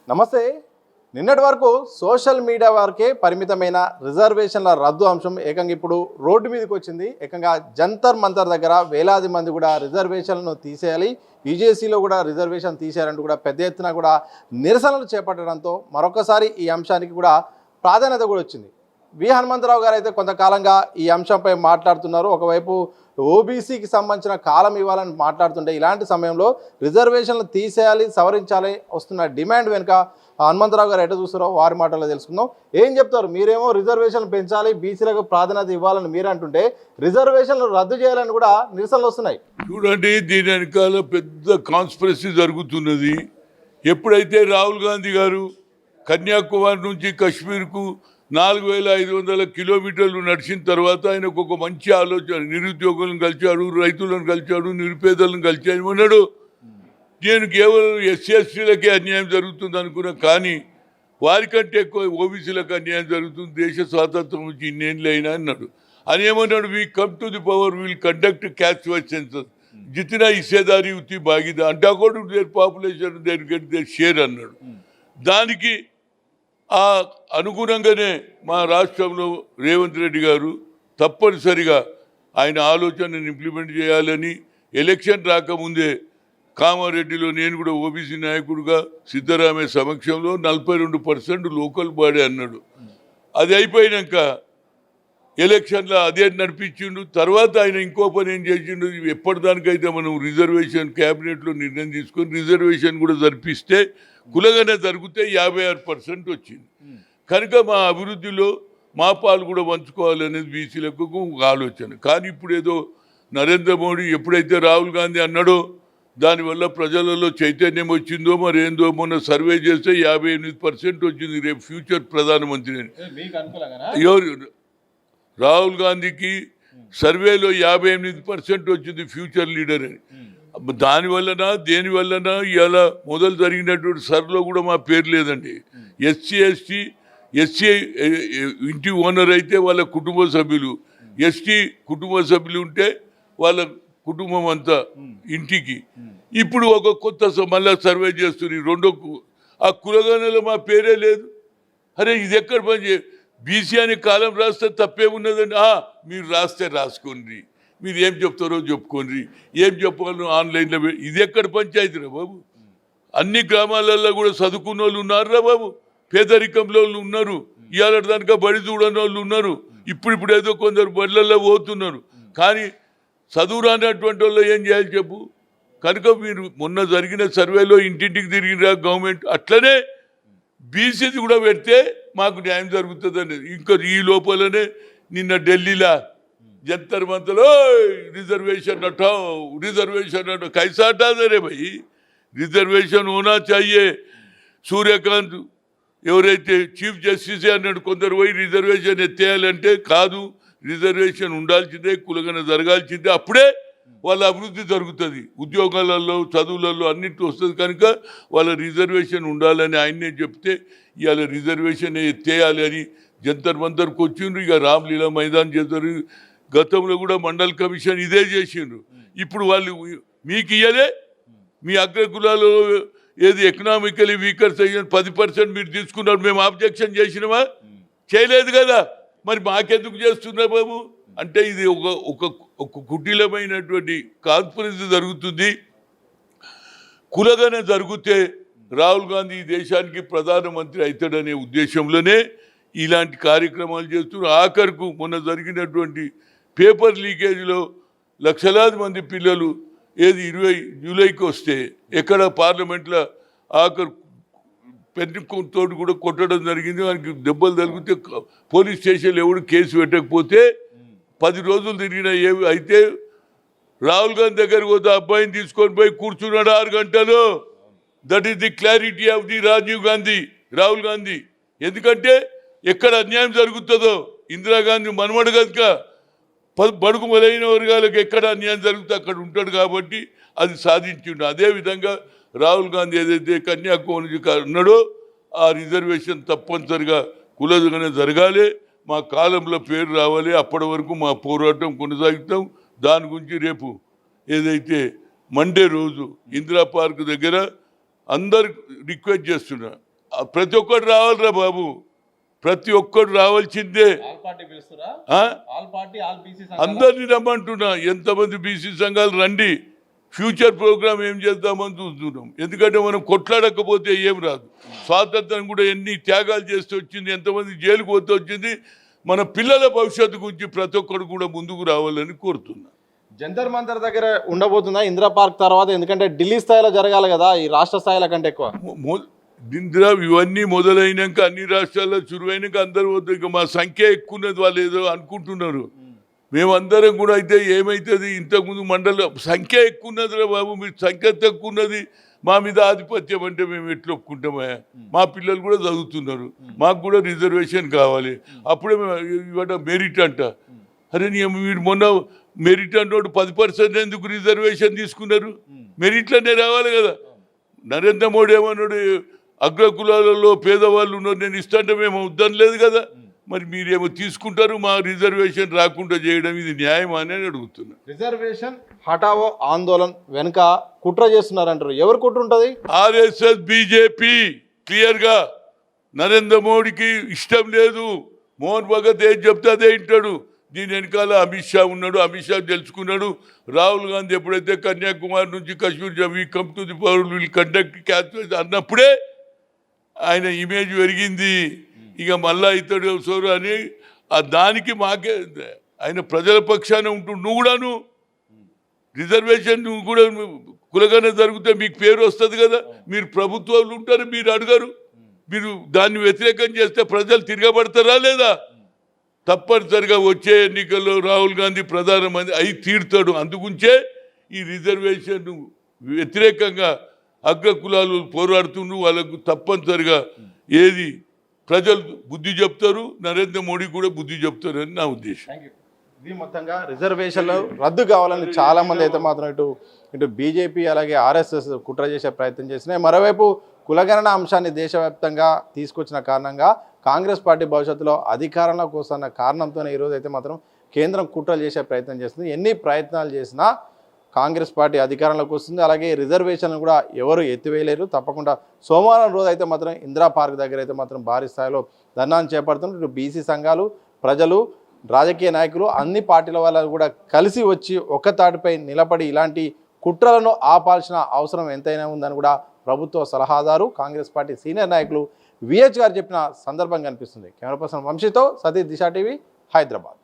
నమస్తే. నిన్నటి వరకు సోషల్ మీడియా వరకే పరిమితమైన రిజర్వేషన్ల రద్దు అంశం ఏకంగా ఇప్పుడు రోడ్డు మీదకి వచ్చింది. ఏకంగా జంతర్ మంతర్ దగ్గర వేలాది మంది కూడా రిజర్వేషన్లను తీసేయాలి, యూజేసీలో కూడా రిజర్వేషన్ తీసేయాలంటూ కూడా పెద్ద ఎత్తున కూడా నిరసనలు చేపట్టడంతో మరొకసారి ఈ అంశానికి కూడా ప్రాధాన్యత కూడా వచ్చింది. వి హనుమంతరావు గారు అయితే కొంతకాలంగా ఈ అంశంపై మాట్లాడుతున్నారు. ఒకవైపు ఓబీసీకి సంబంధించిన కాలం ఇవ్వాలని మాట్లాడుతుంటే ఇలాంటి సమయంలో రిజర్వేషన్లు తీసేయాలి, సవరించాలి వస్తున్న డిమాండ్ వెనుక హనుమంతరావు గారు ఎట్లా చూస్తారో వారి మాటల్లో తెలుసుకుందాం. ఏం చెప్తారు? మీరేమో రిజర్వేషన్లు పెంచాలి, బీసీలకు ప్రాధాన్యత ఇవ్వాలని మీరు అంటుంటే రిజర్వేషన్లు రద్దు చేయాలని కూడా నిరసనలు వస్తున్నాయి. చూడండి, దీని వెనకాల పెద్ద కాన్స్పిరసీ జరుగుతున్నది. ఎప్పుడైతే రాహుల్ గాంధీ గారు కన్యాకుమారి నుంచి కశ్మీర్కు 4500 కిలోమీటర్లు నడిచిన తర్వాత ఆయనకు ఒక మంచి ఆలోచన, నిరుద్యోగులను కలిచాడు, రైతులను కలిచాడు, నిరుపేదలను కలిచాడు అన్నాడు. నేను కేవలం ఎస్సీ ఎస్టీలకే అన్యాయం జరుగుతుంది అనుకున్నా, కానీ వారికంటే ఎక్కువ ఓబీసీలకు అన్యాయం జరుగుతుంది, దేశ స్వాతంత్రం నుంచి ఇన్నేళ్ళు అయినా అన్నాడు. అని ఏమన్నాడు? We come to the power, will conduct caste wise census, జితినా హిస్సేదారీ ఉత్తి బాగిదా అంటే according to their population their get their share అన్నాడు. దానికి ఆ అనుగుణంగానే మా రాష్ట్రంలో రేవంత్ రెడ్డి గారు తప్పనిసరిగా ఆయన ఆలోచనను ఇంప్లిమెంట్ చేయాలని ఎలక్షన్ రాకముందే కామారెడ్డిలో నేను కూడా ఓబీసీ నాయకుడిగా సిద్ధరామయ్య సమక్షంలో 42% లోకల్ బాడీ అన్నాడు. అది అయిపోయినాక ఎలక్షన్లో అదే నడిపించిండు. తర్వాత ఆయన ఇంకో పని ఏం చేసిండు? ఎప్పటిదానికైతే మనం రిజర్వేషన్ క్యాబినెట్లో నిర్ణయం తీసుకొని రిజర్వేషన్ కూడా జరిపిస్తే కులగానే జరిగితే 56% వచ్చింది. కనుక మా అభివృద్ధిలో మా పాలు కూడా పంచుకోవాలనేది బీసీలకు ఒక ఆలోచన. కానీ ఇప్పుడు ఏదో నరేంద్ర మోడీ ఎప్పుడైతే రాహుల్ గాంధీ అన్నాడో దానివల్ల ప్రజలలో చైతన్యం వచ్చిందో మరి ఏందో, మొన్న సర్వే చేస్తే 58% వచ్చింది రేపు ఫ్యూచర్ ప్రధానమంత్రి అని. ఎవరు? రాహుల్ గాంధీకి సర్వేలో 58% వచ్చింది ఫ్యూచర్ లీడర్ అని. దానివల్లనా దేనివల్లనా ఇలా మొదలు జరిగినటువంటి సర్లో కూడా మా పేరు లేదండి. ఎస్సీ ఇంటి ఓనర్ అయితే వాళ్ళ కుటుంబ సభ్యులు, ఎస్టీ కుటుంబ సభ్యులు ఉంటే వాళ్ళ కుటుంబం అంతా ఇంటికి. ఇప్పుడు ఒక కొత్త మళ్ళా సర్వే చేస్తుంది ఆ కులగణలో మా పేరే లేదు. అరే ఇది ఎక్కడ పని బీసీ అని కాలం రాస్తే తప్పేమున్నదండి? మీరు రాస్తే రాసుకోండి, మీరు ఏం చెప్తారో చెప్పుకోండి, ఏం చెప్పాలో ఆన్లైన్లో. ఇది ఎక్కడ పంచాయతీ రా బాబు? అన్ని గ్రామాలలో కూడా చదువుకున్న వాళ్ళు ఉన్నారురా బాబు, పేదరికంలో వాళ్ళు ఉన్నారు, ఇవాళ దానిక బడి చూడని వాళ్ళు ఉన్నారు. ఇప్పుడు ఏదో కొందరు బడులలో పోతున్నారు, కానీ చదువు రానటువంటి వాళ్ళు ఏం చేయాలి చెప్పు? కనుక మీరు మొన్న జరిగిన సర్వేలో ఇంటింటికి తిరిగిన గవర్నమెంట్ అట్లనే బీసీది కూడా పెడితే మాకు న్యాయం జరుగుతుందని. ఇంకా ఈ లోపలనే నిన్న ఢిల్లీలో జంతర్ మంతర్లో रिजर्वेशन हटाओ, रिजर्वेशन हटाओ. कैसा हटा दे रे भाई? रिजर्वेशन होना चाहिए. సూర్యకాంత్ ఎవరైతే చీఫ్ జస్టిస్ అన్నాడు, కొందరు పోయి రిజర్వేషన్ ఎత్తేయాలంటే కాదు, రిజర్వేషన్ ఉండాల్సిందే, కులగన జరగాల్సిందే, అప్పుడే వాళ్ళ అభివృద్ధి జరుగుతుంది, ఉద్యోగాలలో చదువులలో అన్నింటి వస్తుంది. కనుక వాళ్ళ రిజర్వేషన్ ఉండాలని ఆయన్నే చెప్తే ఇవాళ రిజర్వేషన్ ఎత్తేయాలి అని జంతర్ మంతర్కి వచ్చిండ్రు. ఇక రామ్లీలా మైదాన్ చేస్తారు. గతంలో కూడా మండల్ కమిషన్ ఇదే చేసిండ్రు. ఇప్పుడు వాళ్ళు మీకు ఇయ్యలే, మీ అగ్రకులాలలో ఏది ఎకనామికలీ వీకర్ సెక్షన్ 10% మీరు తీసుకున్నారు, మేము ఆబ్జెక్షన్ చేసినామా? చేయలేదు కదా, మరి మాకెందుకు చేస్తున్నారు బాబు? అంటే ఇది ఒక కుటిలమైనటువంటి కాన్ఫరెన్స్ జరుగుతుంది. కులగానే జరిగితే రాహుల్ గాంధీ దేశానికి ప్రధానమంత్రి అవుతాడనే ఉద్దేశంలోనే ఇలాంటి కార్యక్రమాలు చేస్తున్నారు. ఆఖరుకు మొన్న జరిగినటువంటి పేపర్ లీకేజ్లో లక్షలాది మంది పిల్లలు ఏది 20 జూలైకి వస్తే ఎక్కడ పార్లమెంట్లో ఆఖరు పెన్నుతో కూడా కొట్టడం జరిగింది. వానికి దెబ్బలు తగిలితే పోలీస్ స్టేషన్లో ఎవడు కేసు పెట్టకపోతే 10 రోజులు తిరిగిన అయితే రాహుల్ గాంధీ దగ్గరికి పోతే అబ్బాయిని తీసుకొని పోయి కూర్చున్నాడు 6 గంటలు. That is the clarity of the Rahul Gandhi. ఎందుకంటే ఎక్కడ అన్యాయం జరుగుతుందో, ఇందిరాగాంధీ మనమడు కనుక బడుగు మొదలైన వర్గాలకు ఎక్కడ అన్యాయం జరుగుతుందో అక్కడ ఉంటాడు కాబట్టి అది సాధించిండు. అదేవిధంగా రాహుల్ గాంధీ ఏదైతే కన్యాకుమారి అన్నాడో ఆ రిజర్వేషన్ తప్పనిసరిగా కులగానే జరగాలి, మా కాలంలో పేరు రావాలి, అప్పటి వరకు మా పోరాటం కొనసాగుతాం. దాని గురించి రేపు ఏదైతే మండే రోజు ఇందిరా పార్క్ దగ్గర అందరు రిక్వెస్ట్ చేస్తున్నా, ప్రతి ఒక్కరు రావాలిరా బాబు, ప్రతి ఒక్కరు రావాల్సిందే. ఆల్ పార్టీ పిలుస్తారా? ఆ? ఆల్ పార్టీ ఆల్ బీసీ అందరినీ రమ్మంటున్నా, ఎంతమంది బీసీ సంఘాలు రండి, ఫ్యూచర్ ప్రోగ్రామ్ ఏం చేద్దామని చూస్తున్నాం. ఎందుకంటే మనం కొట్లాడకపోతే ఏం రాదు. స్వాతంత్రం కూడా ఎన్ని త్యాగాలు చేస్తూ వచ్చింది, ఎంతమంది జైలుకు పోతూ వచ్చింది. మన పిల్లల భవిష్యత్తు గురించి ప్రతి ఒక్కరు కూడా ముందుకు రావాలని కోరుతున్నా. జంతర్ మంతర్ దగ్గర ఉండబోతుందా ఇందిరా పార్క్ తర్వాత? ఎందుకంటే ఢిల్లీ స్థాయిలో జరగాలి కదా, ఈ రాష్ట్ర స్థాయిల కంటే ఎక్కువ. ఇందిరా ఇవన్నీ మొదలైనాక, అన్ని రాష్ట్రాల్లో చురువైనాక అందరూ వద్దు, ఇక మా సంఖ్య ఎక్కువ ఉన్నది వాళ్ళు ఏదో అనుకుంటున్నారు. మేమందరం కూడా అయితే ఏమవుతుంది, ఇంతకుముందు మండల సంఖ్య ఎక్కువ ఉన్నదిరా బాబు, మీరు సంఖ్య తక్కువ ఉన్నది, మా మీద ఆధిపత్యం అంటే మేము ఎట్లా ఒప్పుకుంటామా? మా పిల్లలు కూడా చదువుతున్నారు, మాకు కూడా రిజర్వేషన్ కావాలి. అప్పుడే ఇవాళ మెరిట్ అంట. అరే మీరు మొన్న మెరిట్ అన్నోడు 10% ఎందుకు రిజర్వేషన్ తీసుకున్నారు? మెరిట్లోనే రావాలి కదా. నరేంద్ర మోడీ ఏమన్నాడు, అగ్రకులాలలో పేదవాళ్ళు ఉన్నారు, నేను ఇస్తాంటే మేము వద్దనలేదు కదా. మరి మీరేమో తీసుకుంటారు, మా రిజర్వేషన్ రాకుండా చేయడం ఇది న్యాయమా అని అడుగుతున్నా. రిజర్వేషన్ హఠావో ఆందోళన వెనుక కుట్ర చేస్తున్నారంటారు. ఎవరు కుట్ర ఉంటుంది? ఆర్ఎస్ఎస్ బీజేపీ క్లియర్గా. నరేంద్ర మోడీకి ఇష్టం లేదు, మోహన్ భగత్ ఏం చెప్తే అదే వింటాడు. దీని వెనకాల అమిత్ షా ఉన్నాడు, అమిత్ షా తెలుసుకున్నాడు. రాహుల్ గాంధీ ఎప్పుడైతే కన్యాకుమారి నుంచి Kashmir we come to the power will conduct catch అన్నప్పుడే ఆయన ఇమేజ్ పెరిగింది. ఇక మళ్ళా ఇతడు సోరు అని దానికి మాకే ఆయన ప్రజల పక్షాన ఉంటూ నువ్వు కూడాను రిజర్వేషన్ నువ్వు కూడా కులగానే జరిగితే మీకు పేరు వస్తుంది కదా. మీరు ప్రభుత్వాలు ఉంటారు, మీరు అడగరు. మీరు దాన్ని వ్యతిరేకం చేస్తే ప్రజలు తిరగబడతారా లేదా? తప్పనిసరిగా వచ్చే ఎన్నికల్లో రాహుల్ గాంధీ ప్రధానమంత్రి అయి తీరుతాడు. అందుగుంచే ఈ రిజర్వేషన్ వ్యతిరేకంగా అగ్ర కులాలు పోరాడుతుండ్రు. వాళ్ళకు తప్పనిసరిగా ఏది ప్రజలు బుద్ధి చెప్తారు, నరేంద్ర మోడీ కూడా బుద్ధి చెప్తారని నా ఉద్దేశం. ఇది మొత్తంగా రిజర్వేషన్లు రద్దు కావాలని చాలా మంది అయితే మాత్రం ఇటు బీజేపీ అలాగే ఆర్ఎస్ఎస్ కుట్ర చేసే ప్రయత్నం చేసినాయి. మరోవైపు కులగణన అంశాన్ని దేశవ్యాప్తంగా తీసుకొచ్చిన కారణంగా కాంగ్రెస్ పార్టీ భవిష్యత్తులో అధికారంలోకి వస్తున్న కారణంతోనే ఈరోజు అయితే మాత్రం కేంద్రం కుట్రలు చేసే ప్రయత్నం చేస్తుంది. ఎన్ని ప్రయత్నాలు చేసినా కాంగ్రెస్ పార్టీ అధికారంలోకి వస్తుంది. అలాగే రిజర్వేషన్లు కూడా ఎవరు ఎత్తివేయలేరు. తప్పకుండా సోమవారం రోజు అయితే మాత్రం ఇందిరా పార్క్ దగ్గర అయితే మాత్రం భారీ స్థాయిలో ధర్నాన్ని చేపడుతున్నారు. ఇటు బీసీ సంఘాలు, ప్రజలు, రాజకీయ నాయకులు, అన్ని పార్టీల వాళ్ళు కూడా కలిసి వచ్చి ఒక్కతాటిపై నిలబడి ఇలాంటి కుట్రలను ఆపాల్సిన అవసరం ఎంతైనా ఉందని కూడా ప్రభుత్వ సలహాదారు, కాంగ్రెస్ పార్టీ సీనియర్ నాయకులు విహెచ్ గారు చెప్పిన సందర్భం కనిపిస్తుంది. కెమెరా పర్సన్ వంశీతో సతీష్, దిశ టీవీ, హైదరాబాద్.